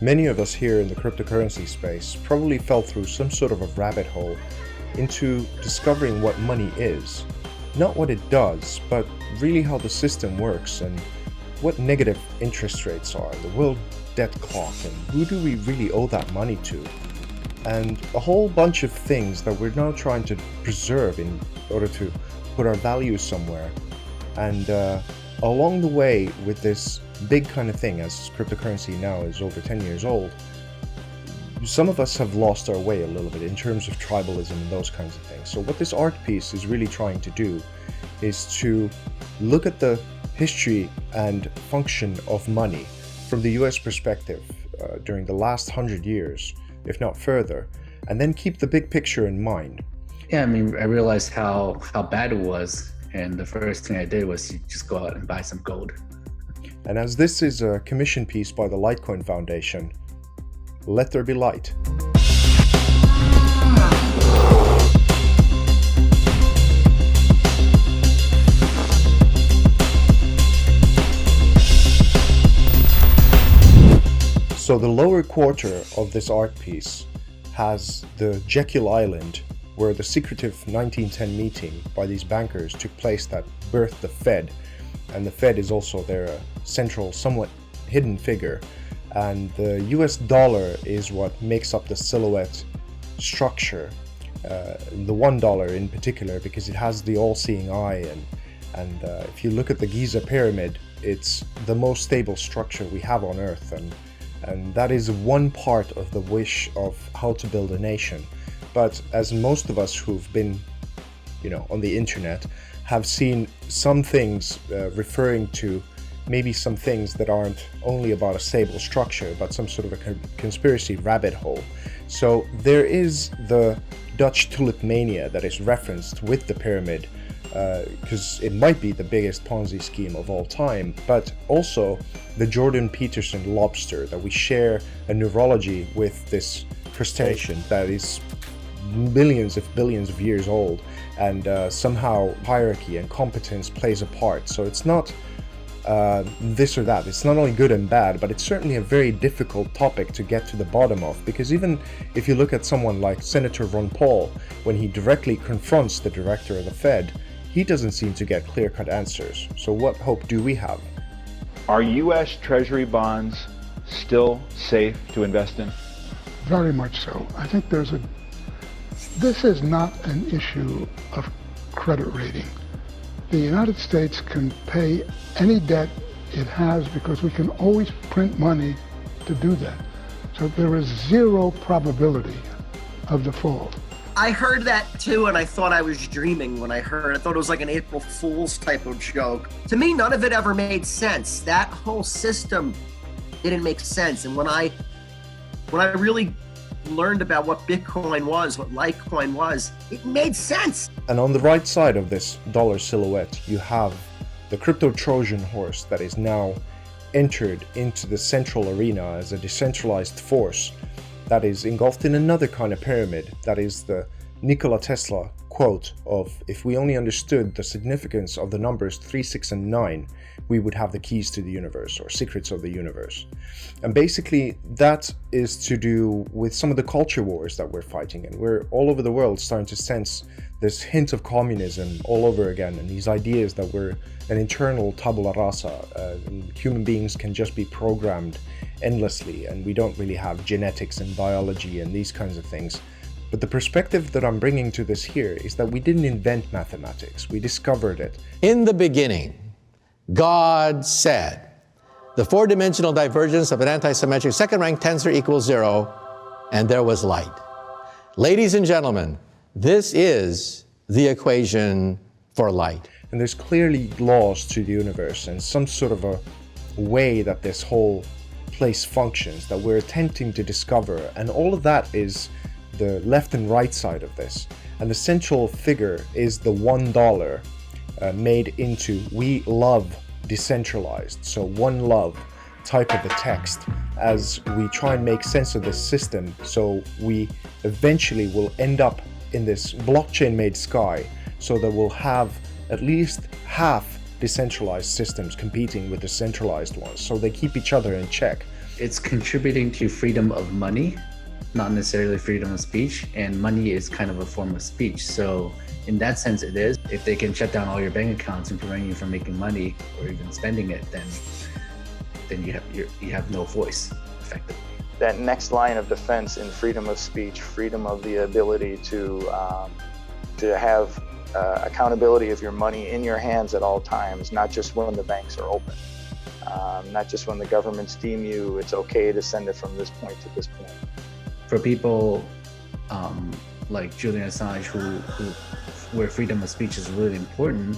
Many of us here in the cryptocurrency space probably fell through some sort of a rabbit hole into discovering what money is. Not what it does, but really how the system works and what negative interest rates are, the world debt clock, and who do we really owe that money to? And a whole bunch of things that we're now trying to preserve in order to put our values somewhere. And along the way with this big kind of thing, as cryptocurrency now is over 10 years old, some of us have lost our way a little bit in terms of tribalism and those kinds of things. So what this art piece is really trying to do is to look at the history and function of money from the US perspective during the last 100 years, if not further, and then keep the big picture in mind. Yeah, I mean, I realized how bad it was, and the first thing I did was just go out and buy some gold. And as this is a commission piece by the LItecoin Foundation, let there be light. So the lower quarter of this art piece has the Jekyll Island, where the secretive 1910 meeting by these bankers took place that birthed the Fed. And the Fed is also their central, somewhat hidden figure. And the US dollar is what makes up the silhouette structure. The $1 in particular, because it has the all-seeing eye. And if you look at the Giza pyramid, it's the most stable structure we have on Earth. And that is one part of the wish of how to build a nation. But as most of us who've been, on the internet, have seen some things referring to maybe some things that aren't only about a stable structure, but some sort of a conspiracy rabbit hole. So there is the Dutch tulip mania that is referenced with the pyramid, because it might be the biggest Ponzi scheme of all time, but also the Jordan Peterson lobster, that we share a neurology with this crustacean that is millions if billions of years old, and somehow hierarchy and competence plays a part. So it's not this or that. It's not only good and bad, but it's certainly a very difficult topic to get to the bottom of, because even if you look at someone like Senator Ron Paul, when he directly confronts the director of the Fed, he doesn't seem to get clear-cut answers. So what hope do we have? Are U.S. Treasury bonds still safe to invest in? Very much so. I think this is not an issue of credit rating. The United States can pay any debt it has because we can always print money to do that. So there is zero probability of default. I heard that too, and I thought I was dreaming when I thought it was like an April Fool's type of joke. To me, none of it ever made sense. That whole system didn't make sense. And when I really learned about what Bitcoin was, what Litecoin was, it made sense. And on the right side of this dollar silhouette, you have the crypto Trojan horse that is now entered into the central arena as a decentralized force that is engulfed in another kind of pyramid. That is the Nikola Tesla quote of, if we only understood the significance of the numbers 3, 6, and 9, we would have the keys to the universe, or secrets of the universe. And basically that is to do with some of the culture wars that we're fighting, and we're all over the world starting to sense this hint of communism all over again, and these ideas that we're an internal tabula rasa, and human beings can just be programmed endlessly, and we don't really have genetics and biology and these kinds of things. But the perspective that I'm bringing to this here is that we didn't invent mathematics, we discovered it. In the beginning, God said, the four-dimensional divergence of an antisymmetric second-rank tensor equals 0, and there was light. Ladies and gentlemen, this is the equation for light. And there's clearly laws to the universe and some sort of a way that this whole place functions that we're attempting to discover, and all of that is the left and right side of this. And the central figure is the $1 made into "We love decentralized," so one love type of a text, as we try and make sense of this system. So we eventually will end up in this blockchain made sky, so that we'll have at least half decentralized systems competing with the centralized ones, so they keep each other in check. it's contributing to freedom of money, not necessarily freedom of speech, and money is kind of a form of speech. So in that sense, it is. If they can shut down all your bank accounts and prevent you from making money or even spending it, then you have no voice, effectively. That next line of defense in freedom of speech, freedom of the ability to have accountability of your money in your hands at all times, not just when the banks are open, not just when the governments deem you it's okay to send it from this point to this point. For people like Julian Assange, where freedom of speech is really important,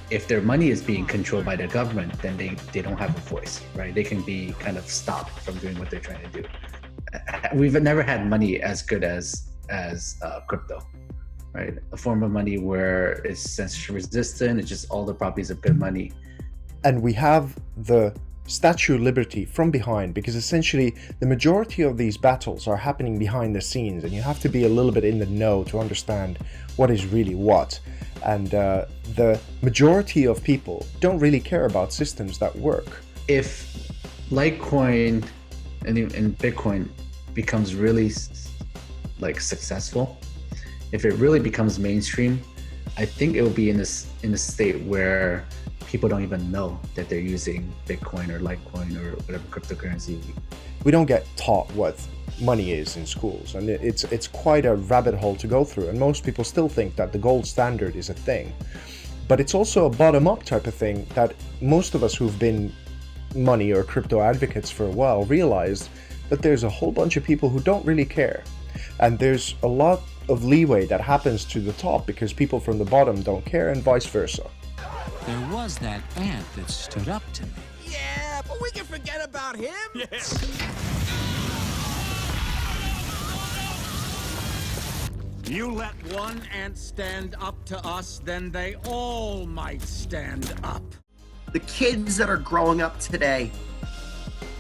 if their money is being controlled by the government, then they don't have a voice, right? They can be kind of stopped from doing what they're trying to do. We've never had money as good as crypto, right? A form of money where it's censorship resistant, it's just all the properties of good money. And we have the Statue of Liberty from behind, because essentially the majority of these battles are happening behind the scenes, and you have to be a little bit in the know to understand what is really what. And the majority of people don't really care about systems that work. If Litecoin and Bitcoin becomes really successful, if it really becomes mainstream, I think it will be in a state where people don't even know that they're using Bitcoin or Litecoin or whatever cryptocurrency. We don't get taught what money is in schools, and it's quite a rabbit hole to go through, and most people still think that the gold standard is a thing. But it's also a bottom-up type of thing that most of us who've been money or crypto advocates for a while realized that there's a whole bunch of people who don't really care, and there's a lot of leeway that happens to the top because people from the bottom don't care, and vice versa. There was that ant that stood up to me. Yeah, but we can forget about him. Yes. You let one ant stand up to us, then they all might stand up. The kids that are growing up today,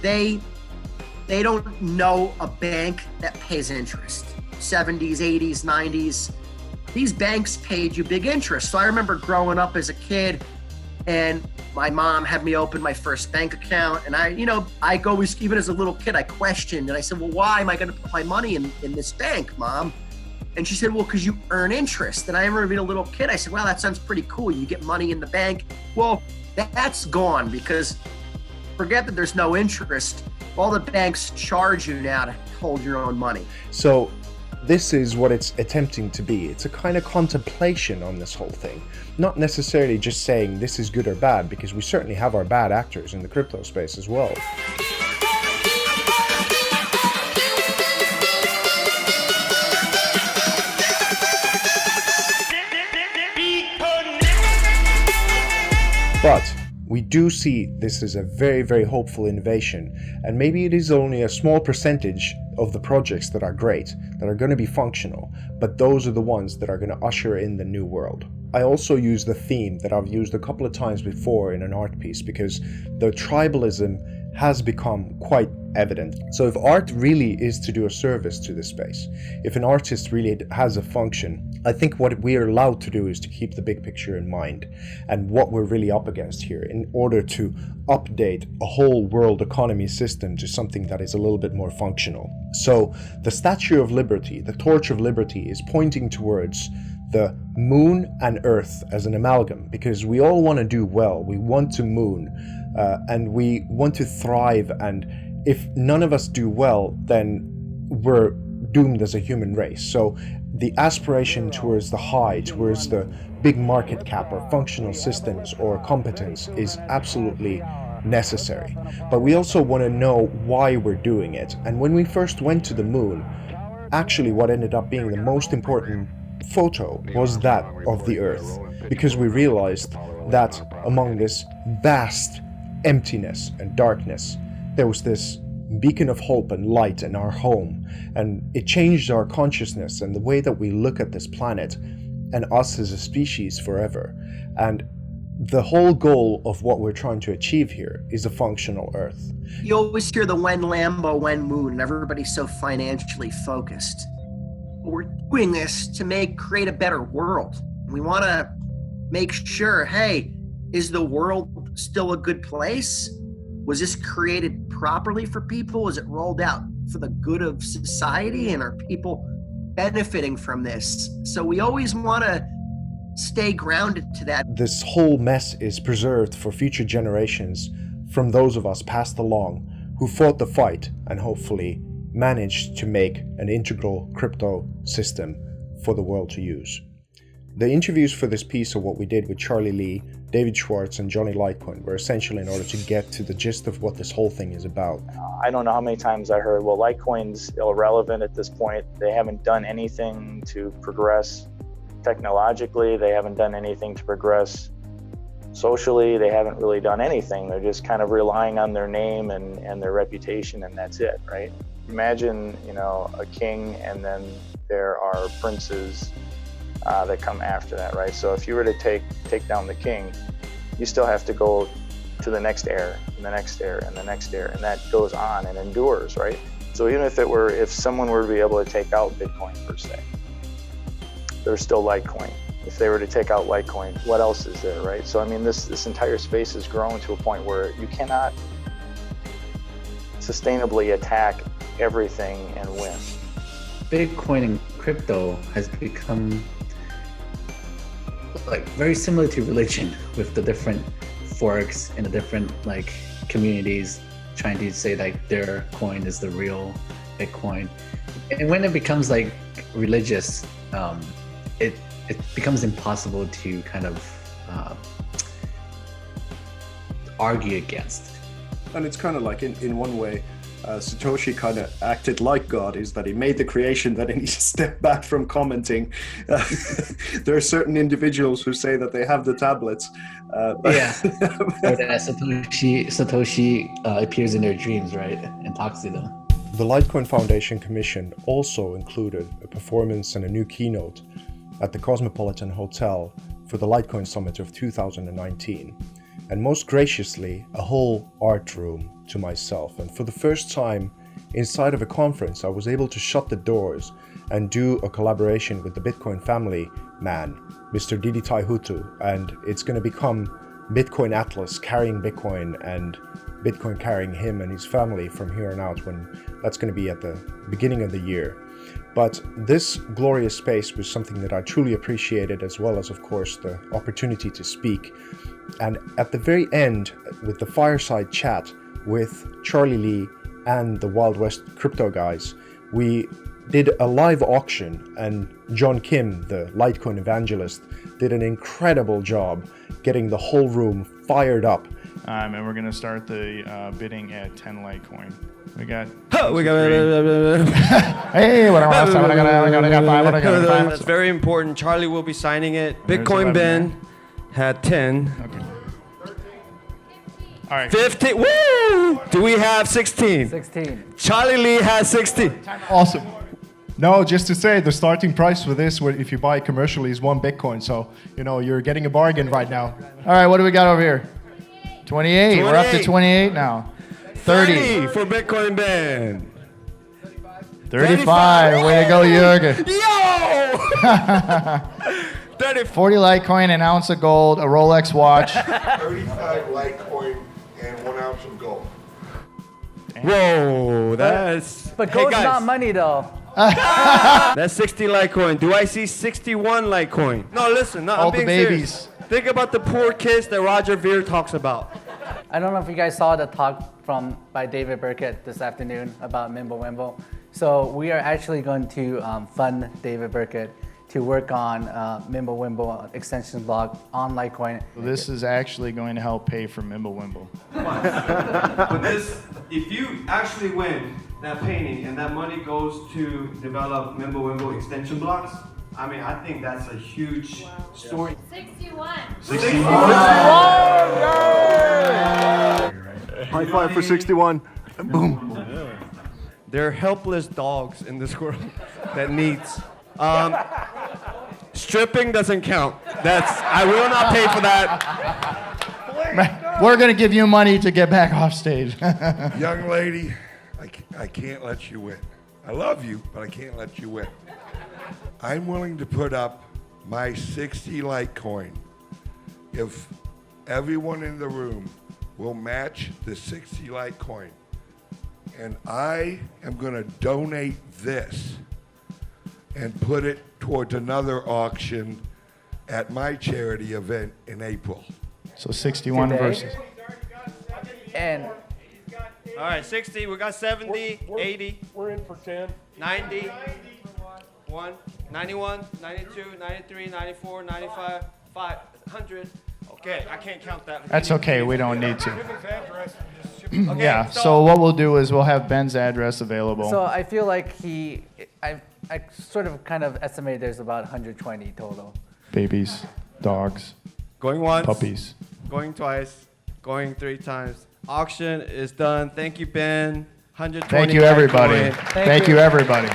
they don't know a bank that pays interest. 70s, 80s, 90s. These banks paid you big interest. So I remember growing up as a kid, and my mom had me open my first bank account. And I always, even as a little kid, I questioned, and I said, well, why am I going to put my money in this bank, Mom? And she said, well, because you earn interest. And I remember being a little kid, I said, well, that sounds pretty cool. You get money in the bank. Well, that's gone, because forget that there's no interest. All the banks charge you now to hold your own money. So this is what it's attempting to be. It's a kind of contemplation on this whole thing. Not necessarily just saying this is good or bad, because we certainly have our bad actors in the crypto space as well. But we do see this as a very, very hopeful innovation, and maybe it is only a small percentage of the projects that are great, that are going to be functional, but those are the ones that are going to usher in the new world. I also use the theme that I've used a couple of times before in an art piece, because the tribalism has become quite evident. So if art really is to do a service to this space, if an artist really has a function, I think what we are allowed to do is to keep the big picture in mind and what we're really up against here, in order to update a whole world economy system to something that is a little bit more functional. So the Statue of Liberty, the Torch of Liberty, is pointing towards the moon and earth as an amalgam, because we all want to do well. We want to moon and we want to thrive, and if none of us do well, then we're doomed as a human race. So the aspiration towards the high, towards the big market cap or functional systems or competence is absolutely necessary. But we also want to know why we're doing it. And when we first went to the moon, actually what ended up being the most important photo was that of the Earth, because we realized that among this vast emptiness and darkness, there was this beacon of hope and light in our home, and it changed our consciousness and the way that we look at this planet and us as a species forever. And the whole goal of what we're trying to achieve here is a functional Earth. You always hear the when Lambo, when moon, and everybody's so financially focused. We're doing this to create a better world. We want to make sure, hey, is the world still a good place? Was this created properly for people? Was it rolled out for the good of society? And are people benefiting from this? So we always want to stay grounded to that. This whole mess is preserved for future generations from those of us passed along who fought the fight and hopefully managed to make an integral crypto system for the world to use. The interviews for this piece of what we did with Charlie Lee, David Schwartz, and Johnny LItecoin were essential in order to get to the gist of what this whole thing is about. I don't know how many times I heard, well, Litecoin's irrelevant at this point. They haven't done anything to progress technologically. They haven't done anything to progress socially. They haven't really done anything. They're just kind of relying on their name and their reputation, and that's it, right? Imagine, a king, and then there are princes that come after that, right? So if you were to take down the king, you still have to go to the next heir, and the next heir, and the next heir, and that goes on and endures, right? So even if someone were to be able to take out Bitcoin per se, there's still Litecoin. If they were to take out Litecoin, what else is there, right? So I mean, this entire space has grown to a point where you cannot sustainably attack everything and win. Bitcoin and crypto has become like very similar to religion, with the different forks and the different communities trying to say their coin is the real Bitcoin. And when it becomes religious, it becomes impossible to kind of argue against. And it's kind of like in one way, Satoshi kind of acted like God, is that he made the creation, then he needs to step back from commenting. There are certain individuals who say that they have the tablets. Or that Satoshi appears in their dreams, right, and talks to them. The LItecoin Foundation Commission also included a performance and a new keynote at the Cosmopolitan Hotel for the LItecoin Summit of 2019. And most graciously, a whole art room to myself. And for the first time inside of a conference, I was able to shut the doors and do a collaboration with the Bitcoin family man, Mr. Didi Taihutu. And it's going to become Bitcoin Atlas carrying Bitcoin, and Bitcoin carrying him and his family from here on out, when that's going to be at the beginning of the year. But this glorious space was something that I truly appreciated, as well as, of course, the opportunity to speak. And at the very end, with the fireside chat with Charlie Lee and the Wild West crypto guys, we did a live auction, and John Kim, the Litecoin evangelist, did an incredible job getting the whole room fired up. And we're going to start the bidding at 10 Litecoin. We got. Hey, what I got? That's very important. Charlie will be signing it. Bitcoin Ben had 10. Okay. All right. 15. Woo! Do we have 16? 16. Charlie Lee has 16. Awesome. No, just to say, the starting price for this, if you buy it commercially, is 1 Bitcoin. So, you're getting a bargain right now. All right, what do we got over here? 28. We're up to 28 now. 30 for Bitcoin Ben. 35. Way to go, Jürgen. Yo! 40 Litecoin, an ounce of gold, a Rolex watch. 35 Litecoin and 1 ounce of gold. Whoa, that's... But gold's not money, though. That's 60 Litecoin. Do I see 61 Litecoin? No, listen. No, All I'm being the babies. serious. Think about the poor kids that Roger Ver talks about. I don't know if you guys saw the talk by David Burkett this afternoon about Mimblewimble. So we are actually going to fund David Burkett to work on Mimblewimble extension block on Litecoin. This is actually going to help pay for Mimblewimble. But if you actually win that painting and that money goes to develop Mimblewimble extension blocks, I mean, I think that's a huge story. 61. 61! High five for 61. Boom. There are helpless dogs in this world that needs. Stripping doesn't count. I will not pay for that. We're going to give you money to get back off stage. Young lady, I can't let you win. I love you, but I can't let you win. I'm willing to put up my 60 Litecoin if everyone in the room will match the 60 Litecoin. And I am going to donate this and put it towards another auction at my charity event in April. So 61 Today? versus. And All right, 60. We got 70, 80. We're in for 10. 90. 91, 92, 93, 94, 95, 500. Okay, I can't count that. That's okay. We don't need to. Give his address and just ship it. Okay, Yeah. So what we'll do is we'll have Ben's address available. so I feel like I sort of kind of estimate there's about 120 total. Babies, dogs, Going once. puppies. Going twice. Going 3 times. Auction is done. Thank you, Ben. 120. Thank you, everybody. Litecoin. Thank you, everybody.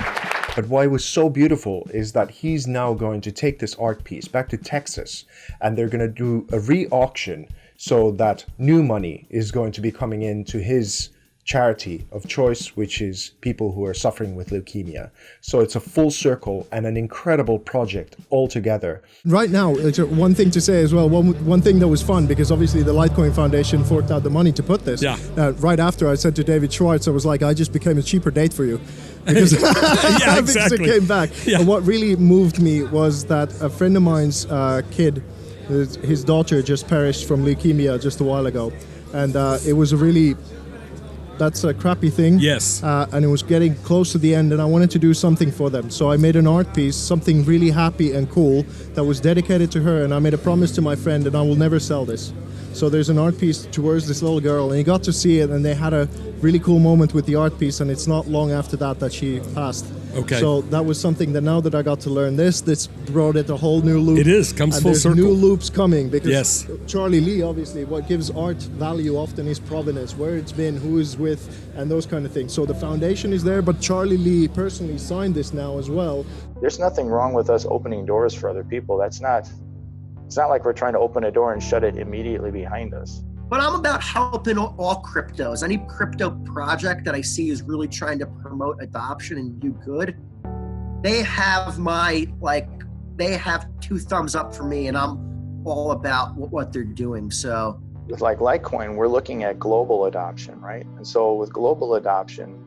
But what was so beautiful is that he's now going to take this art piece back to Texas, and they're going to do a re-auction so that new money is going to be coming into his charity of choice, which is people who are suffering with leukemia. So it's a full circle and an incredible project altogether. Right now, one thing to say as well, one thing that was fun, because obviously the LItecoin Foundation forked out the money to put this. Yeah. Right after I said to David Schwartz, I was like, I just became a cheaper date for you. Because Yeah, because it exactly. came back. Yeah. And what really moved me was that a friend of mine's kid, his daughter just perished from leukemia just a while ago. And it was a really... That's a crappy thing. Yes. And it was getting close to the end, and I wanted to do something for them. So I made an art piece, something really happy and cool that was dedicated to her, and I made a promise to my friend that I will never sell this. So there's an art piece towards this little girl, and he got to see it, and they had a really cool moment with the art piece, and it's not long after that she passed. Okay. So that was something that now that I got to learn this brought it a whole new loop. It is, comes and full there's circle. new loops coming, because Yes. Charlie Lee, obviously, what gives art value often is provenance, where it's been, who is with, and those kind of things. So the foundation is there, but Charlie Lee personally signed this now as well. There's nothing wrong with us opening doors for other people. It's not like we're trying to open a door and shut it immediately behind us. But I'm about helping all cryptos. Any crypto project that I see is really trying to promote adoption and do good. They have they have 2 thumbs up for me, and I'm all about what they're doing. So With like Litecoin, we're looking at global adoption, right? And so with global adoption,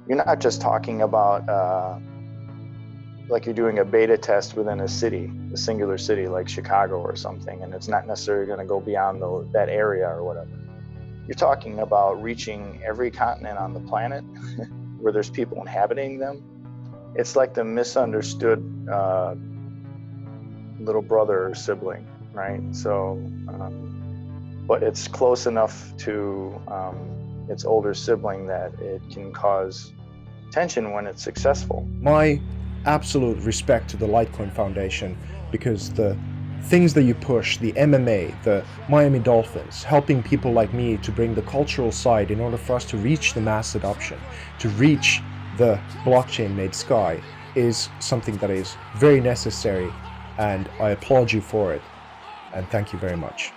you're not just talking about like you're doing a beta test within a city, a singular city like Chicago or something, and it's not necessarily going to go beyond that area or whatever. You're talking about reaching every continent on the planet where there's people inhabiting them. It's like the misunderstood little brother or sibling, right? So, but it's close enough to its older sibling that it can cause tension when it's successful. My absolute respect to the LItecoin Foundation, because the things that you push, the MMA, the Miami Dolphins, helping people like me to bring the cultural side in order for us to reach the mass adoption, to reach the blockchain made sky, is something that is very necessary, and I applaud you for it, and thank you very much.